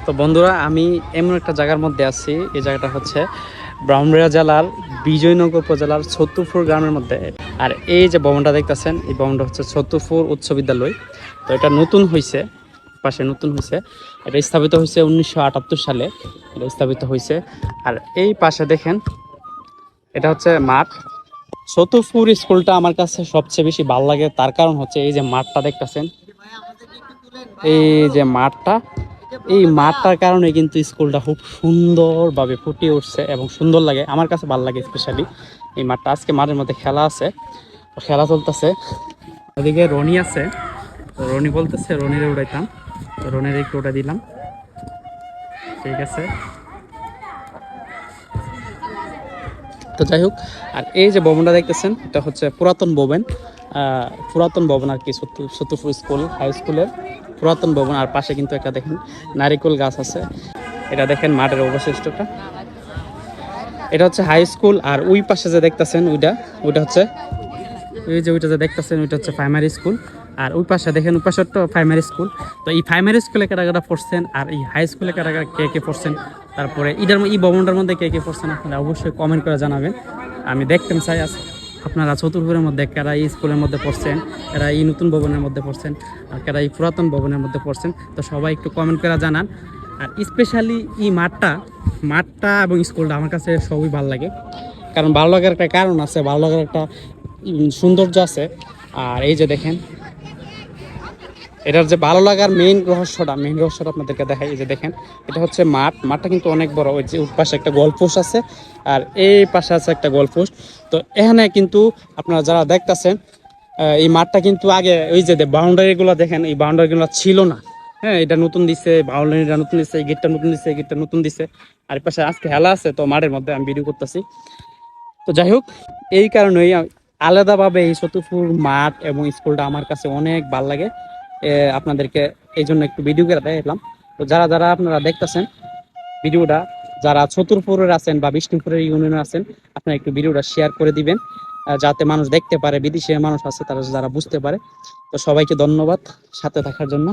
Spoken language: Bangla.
তো বন্ধুরা, আমি এমন একটা জায়গার মধ্যে আছি। এই জায়গাটা হচ্ছে ব্রাহ্মণবাড়িয়া জেলার বিজয়নগর উপজেলার ছত্তুরপুর গ্রামের মধ্যে। আর এই যে ভবনটা দেখতেছেন, এই ভবনটা হচ্ছে ছত্তুরপুর উচ্চ বিদ্যালয়। তো এটা নতুন হয়েছে, পাশে নতুন হয়েছে। এটা স্থাপিত হয়েছে 1978 সালে, এটা স্থাপিত হয়েছে। আর এই পাশে দেখেন, এটা হচ্ছে মাঠ। ছত্তুরপুর স্কুলটা আমার কাছে সবচেয়ে বেশি ভালো লাগে, তার কারণ হচ্ছে এই যে মাঠটা দেখতেছেন, এই যে মাঠটা, এই মাঠটার কারণে কিন্তু স্কুলটা খুব সুন্দরভাবে ফুটিয়ে উঠছে এবং সুন্দর লাগে। আমার কাছে ভালো লাগে স্পেশালি এই মাঠটা। আজকে মাঠের মধ্যে খেলা আছে, খেলা চলতেছে। ওদিকে রনি আছে, তো রনি বলতেছে রনিরে উড়াইতাম, তো রনির একটু উঠাই দিলাম। ঠিক আছে, তো যাই হোক। আর এই যে ভবনটা দেখতেছেন, এটা হচ্ছে পুরাতন ভবন। পুরাতন ভবন আর কি, ছত্তুরপুর স্কুল হাই স্কুলের পুরাতন ভবন। আর পাশে কিন্তু একটা দেখেন নারিকেল গাছ আছে। এটা দেখেন মাঠের অবশিষ্টটা। এটা হচ্ছে হাই স্কুল। আর ওই পাশে যে দেখতেছেন ওইটা, ওইটা হচ্ছে ওই যে ওইটা যে দেখতেছেন ওইটা হচ্ছে প্রাইমারি স্কুল। আর ওই পাশে দেখেন ওই পাশে তো প্রাইমারি স্কুল। তো এই প্রাইমারি স্কুলে কারা কারা পড়ছেন আর এই হাই স্কুলে কারা কারা কে কে পড়ছেন, তারপরে এই ভবনটার মধ্যে কে কে পড়ছেন, আপনারা অবশ্যই কমেন্ট করে জানাবেন। আমি দেখতে চাই আপনারা চতুর্পুরের মধ্যে কারা এই স্কুলের মধ্যে পড়ছেন, কারা এই নতুন ভবনের মধ্যে পড়ছেন, আর কারা এই পুরাতন ভবনের মধ্যে পড়ছেন। তো সবাই একটু কমেন্ট করে জানান। আর স্পেশালি এই মাঠটা এবং স্কুলটা আমার কাছে সবই ভালো লাগে। কারণ ভালো লাগার একটা কারণ আছে, ভালো লাগার একটা সৌন্দর্য আছে। আর এই যে দেখেন, এটার যে ভালো লাগার মেইন রহস্যটা আপনাদেরকে দেখাই। এই যে দেখেন, এটা হচ্ছে মাঠটা কিন্তু অনেক বড়। ওই যে পাশে একটা গোলপোস্ট আছে, আর এই পাশে আছে একটা গোলপোস্ট। তো এখানে কিন্তু আপনারা যারা দেখতেছেন, এই মাঠটা কিন্তু আগে ওই যে বাউন্ডারিগুলো দেখেন, এই বাউন্ডারিগুলো ছিল না। হ্যাঁ, এটা নতুন দিচ্ছে, বাউন্ডারিটা নতুন দিচ্ছে, এই গেটটা নতুন দিচ্ছে, এই গেটটা নতুন দিচ্ছে। আর এই পাশে আজকে খেলা আছে, তো মাঠের মধ্যে আমি ভিডিও করতেছি। তো যাই হোক, এই কারণেই আলাদাভাবে এই ছত্তুরপুর মাঠ এবং স্কুলটা আমার কাছে অনেক ভালো লাগে। আপনাদেরকে এই জন্য একটু ভিডিও করে দেখলাম। তো যারা যারা আপনারা দেখতেছেন ভিডিওটা, যারা ছত্তুরপুরের আছেন বা বিষ্ণুপুরের ইউনিয়নে আছেন, আপনারা একটু ভিডিওটা শেয়ার করে দিবেন, যাতে মানুষ দেখতে পারে, বিদেশি মানুষ আছে তারা যারা বুঝতে পারে। তো সবাইকে ধন্যবাদ সাথে থাকার জন্য।